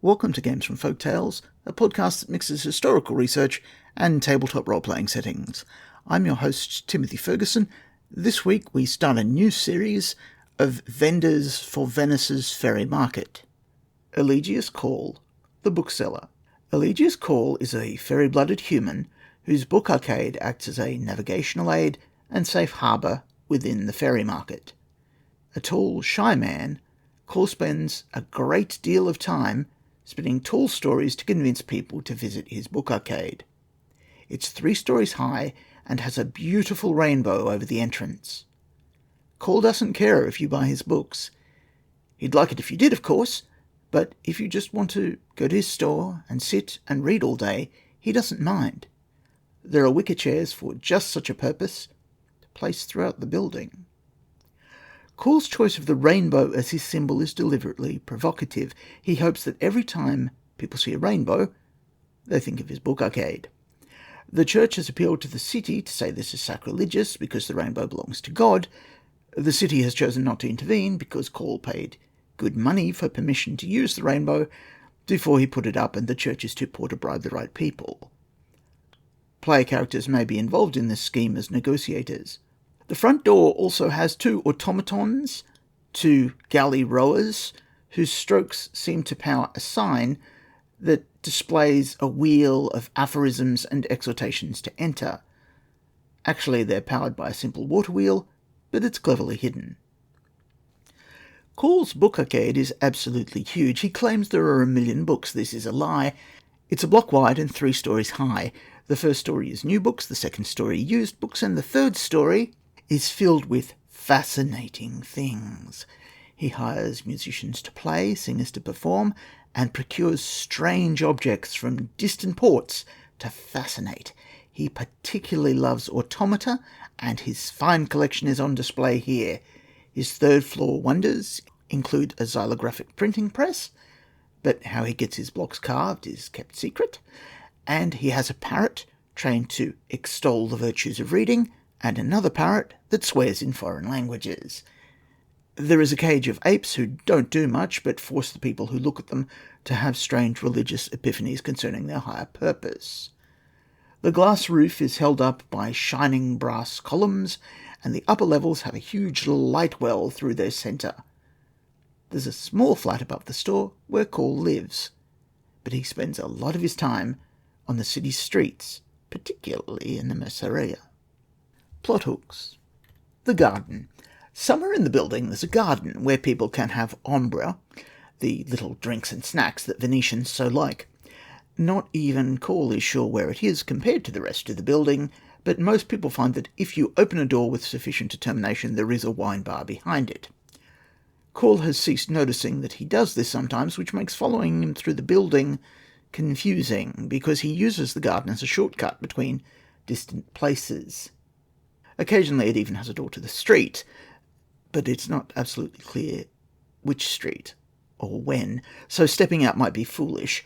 Welcome to Games from Folktales, a podcast that mixes historical research and tabletop role-playing settings. I'm your host, Timothy Ferguson. This week we start a new series of vendors for Venice's Faerie market. Elegius Call, the Bookseller. Elegius Call is a fairy-blooded human whose book arcade acts as a navigational aid and safe harbour within the Faerie market. A tall, shy man, Call spends a great deal of time spinning tall stories to convince people to visit his book arcade. It's 3 stories high and has a beautiful rainbow over the entrance. Call doesn't care if you buy his books. He'd like it if you did, of course, but if you just want to go to his store and sit and read all day, he doesn't mind. There are wicker chairs for just such a purpose, placed throughout the building. Call's choice of the rainbow as his symbol is deliberately provocative. He hopes that every time people see a rainbow, they think of his book arcade. The church has appealed to the city to say this is sacrilegious because the rainbow belongs to God. The city has chosen not to intervene because Call paid good money for permission to use the rainbow before he put it up, and the church is too poor to bribe the right people. Player characters may be involved in this scheme as negotiators. The front door also has 2 automatons, 2 galley rowers, whose strokes seem to power a sign that displays a wheel of aphorisms and exhortations to enter. Actually, they're powered by a simple water wheel, but it's cleverly hidden. Call's book arcade is absolutely huge. He claims there are 1 million books. This is a lie. It's a block wide and 3 stories high. The first story is new books, the second story used books, and the third story is filled with fascinating things. He hires musicians to play, singers to perform, and procures strange objects from distant ports to fascinate. He particularly loves automata, and his fine collection is on display here. His third-floor wonders include a xylographic printing press, but how he gets his blocks carved is kept secret, and he has a parrot trained to extol the virtues of reading, and another parrot that swears in foreign languages. There is a cage of apes who don't do much but force the people who look at them to have strange religious epiphanies concerning their higher purpose. The glass roof is held up by shining brass columns, and the upper levels have a huge light well through their centre. There's a small flat above the store where Call lives, but he spends a lot of his time on the city's streets, particularly in the Merceria. Plot hooks. The garden. Somewhere in the building there's a garden where people can have ombra, the little drinks and snacks that Venetians so like. Not even Call is sure where it is compared to the rest of the building, but most people find that if you open a door with sufficient determination, there is a wine bar behind it. Call has ceased noticing that he does this sometimes, which makes following him through the building confusing, because he uses the garden as a shortcut between distant places. Occasionally it even has a door to the street, but it's not absolutely clear which street or when, so stepping out might be foolish.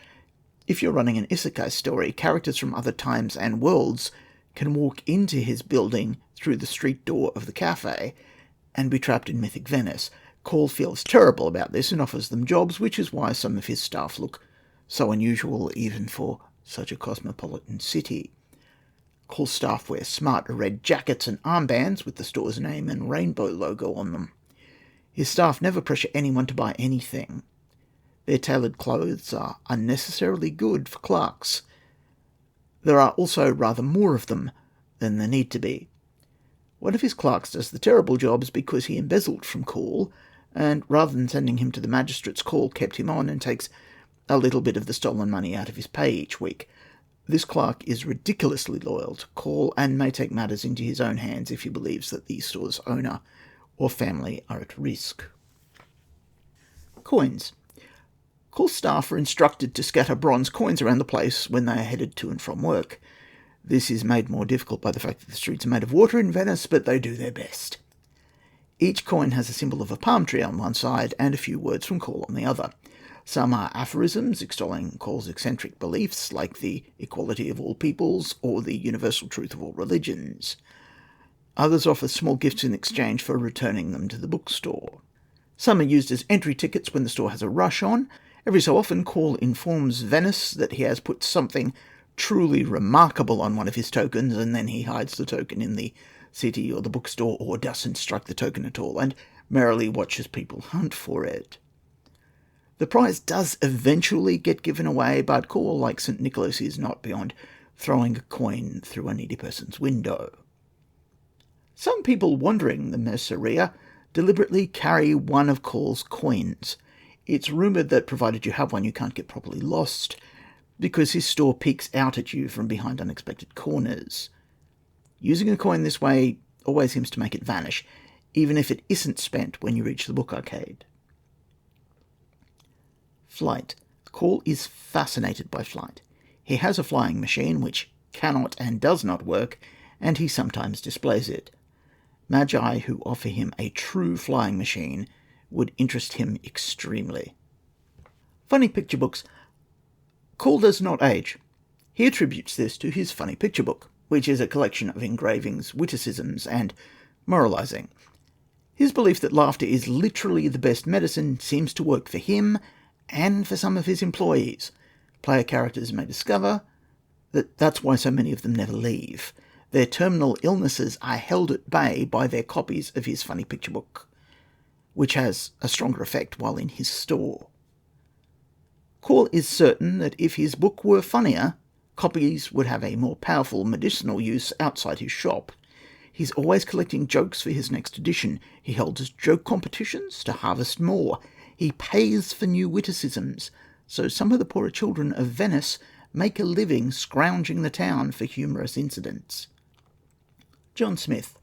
If you're running an isekai story, characters from other times and worlds can walk into his building through the street door of the cafe and be trapped in mythic Venice. Call feels terrible about this and offers them jobs, which is why some of his staff look so unusual even for such a cosmopolitan city. Call's staff wear smart red jackets and armbands with the store's name and rainbow logo on them. His staff never pressure anyone to buy anything. Their tailored clothes are unnecessarily good for clerks. There are also rather more of them than there need to be. One of his clerks does the terrible jobs because he embezzled from Call, and rather than sending him to the magistrates, Call kept him on and takes a little bit of the stolen money out of his pay each week. This clerk is ridiculously loyal to Call and may take matters into his own hands if he believes that the store's owner or family are at risk. Coins. Call's staff are instructed to scatter bronze coins around the place when they are headed to and from work. This is made more difficult by the fact that the streets are made of water in Venice, but they do their best. Each coin has a symbol of a palm tree on one side and a few words from Call on the other. Some are aphorisms extolling Call's eccentric beliefs, like the equality of all peoples or the universal truth of all religions. Others offer small gifts in exchange for returning them to the bookstore. Some are used as entry tickets when the store has a rush on, Every so often, Call informs Venice that he has put something truly remarkable on one of his tokens, and then he hides the token in the city or the bookstore, or doesn't strike the token at all, and merrily watches people hunt for it. The prize does eventually get given away, but Call, like St. Nicholas, is not beyond throwing a coin through a needy person's window. Some people wandering the Merceria deliberately carry one of Call's coins. It's rumoured that provided you have one, you can't get properly lost, because his store peeks out at you from behind unexpected corners. Using a coin this way always seems to make it vanish, even if it isn't spent when you reach the book arcade. Flight. Call is fascinated by flight. He has a flying machine which cannot and does not work, and he sometimes displays it. Magi who offer him a true flying machine would interest him extremely. Funny picture books. Call does not age. He attributes this to his funny picture book, which is a collection of engravings, witticisms, and moralizing. His belief that laughter is literally the best medicine seems to work for him and for some of his employees. Player characters may discover that that's why so many of them never leave. Their terminal illnesses are held at bay by their copies of his funny picture book, which has a stronger effect while in his store. Call is certain that if his book were funnier, copies would have a more powerful medicinal use outside his shop. He's always collecting jokes for his next edition. He holds joke competitions to harvest more. He pays for new witticisms, so some of the poorer children of Venice make a living scrounging the town for humorous incidents. John Smith.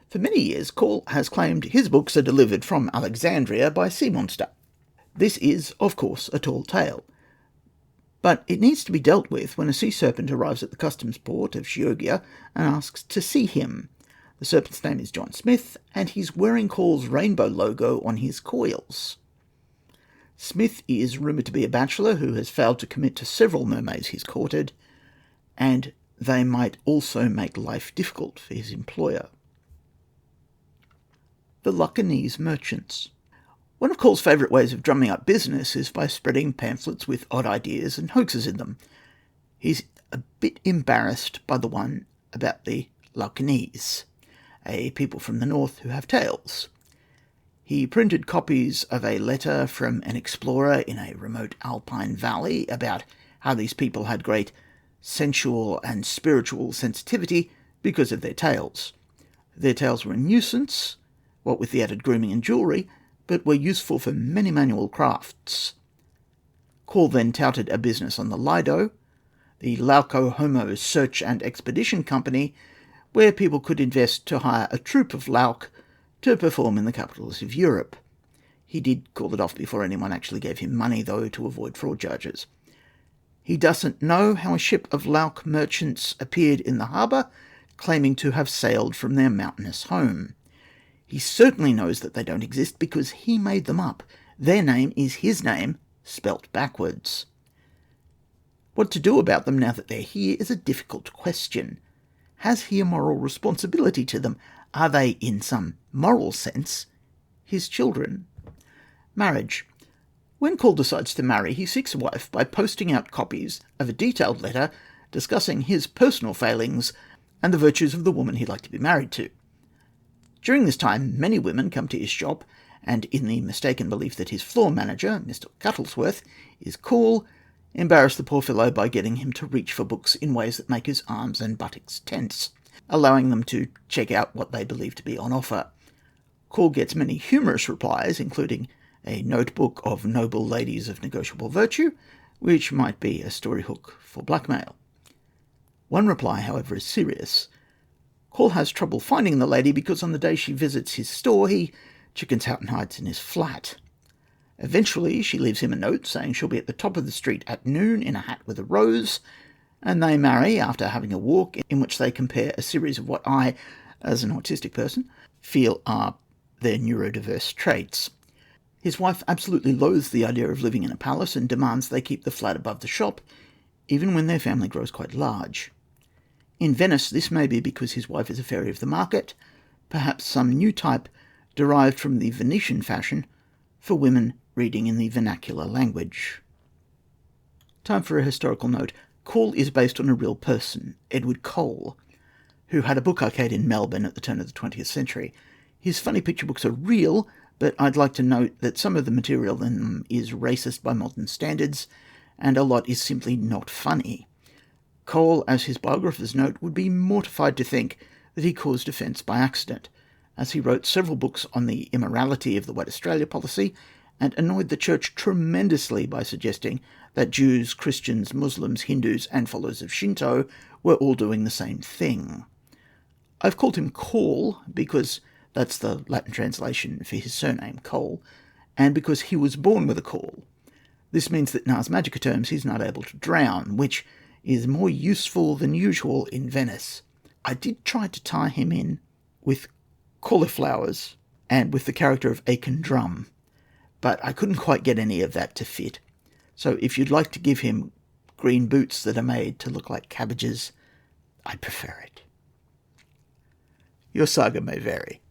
For many years, Call has claimed his books are delivered from Alexandria by sea monster. This is, of course, a tall tale, but it needs to be dealt with when a sea serpent arrives at the customs port of Chioggia and asks to see him. The serpent's name is John Smith, and he's wearing Call's rainbow logo on his coils. Smith is rumoured to be a bachelor who has failed to commit to several mermaids he's courted, and they might also make life difficult for his employer. The Luccanese Merchants. One of Call's favourite ways of drumming up business is by spreading pamphlets with odd ideas and hoaxes in them. He's a bit embarrassed by the one about the Luccanese, a people from the north who have tails. He printed copies of a letter from an explorer in a remote alpine valley about how these people had great sensual and spiritual sensitivity because of their tails. Their tails were a nuisance, what with the added grooming and jewellery, but were useful for many manual crafts. Call then touted a business on the Lido, the Lauco Homo Search and Expedition Company, where people could invest to hire a troupe of Lauk to perform in the capitals of Europe. He did call it off before anyone actually gave him money, though, to avoid fraud charges. He doesn't know how a ship of Lauk merchants appeared in the harbour, claiming to have sailed from their mountainous home. He certainly knows that they don't exist because he made them up. Their name is his name, spelt backwards. What to do about them now that they're here is a difficult question. Has he a moral responsibility to them? Are they, in some moral sense, his children? Marriage. When Call decides to marry, he seeks a wife by posting out copies of a detailed letter discussing his personal failings and the virtues of the woman he'd like to be married to. During this time, many women come to his shop, and in the mistaken belief that his floor manager, Mr. Cuttlesworth, is Call, embarrass the poor fellow by getting him to reach for books in ways that make his arms and buttocks tense, allowing them to check out what they believe to be on offer. Call gets many humorous replies, including a notebook of noble ladies of negotiable virtue, which might be a story hook for blackmail. One reply, however, is serious. Call has trouble finding the lady because on the day she visits his store, he chickens out and hides in his flat. Eventually, she leaves him a note saying she'll be at the top of the street at noon in a hat with a rose, and they marry after having a walk in which they compare a series of what I, as an autistic person, feel are their neurodiverse traits. His wife absolutely loathes the idea of living in a palace and demands they keep the flat above the shop, even when their family grows quite large. In Venice, this may be because his wife is a fairy of the market, perhaps some new type derived from the Venetian fashion for women reading in the vernacular language. Time for a historical note. Call is based on a real person, Edward Cole, who had a book arcade in Melbourne at the turn of the 20th century. His funny picture books are real, but I'd like to note that some of the material in them is racist by modern standards, and a lot is simply not funny. Cole, as his biographers note, would be mortified to think that he caused offence by accident, as he wrote several books on the immorality of the White Australia policy and annoyed the church tremendously by suggesting that Jews, Christians, Muslims, Hindus, and followers of Shinto were all doing the same thing. I've called him Call because that's the Latin translation for his surname, Cole, and because he was born with a caul. This means that in Ars Magica terms he's not able to drown, which is more useful than usual in Venice. I did try to tie him in with cauliflowers and with the character of Aiken Drum, but I couldn't quite get any of that to fit. So if you'd like to give him green boots that are made to look like cabbages, I'd prefer it. Your saga may vary.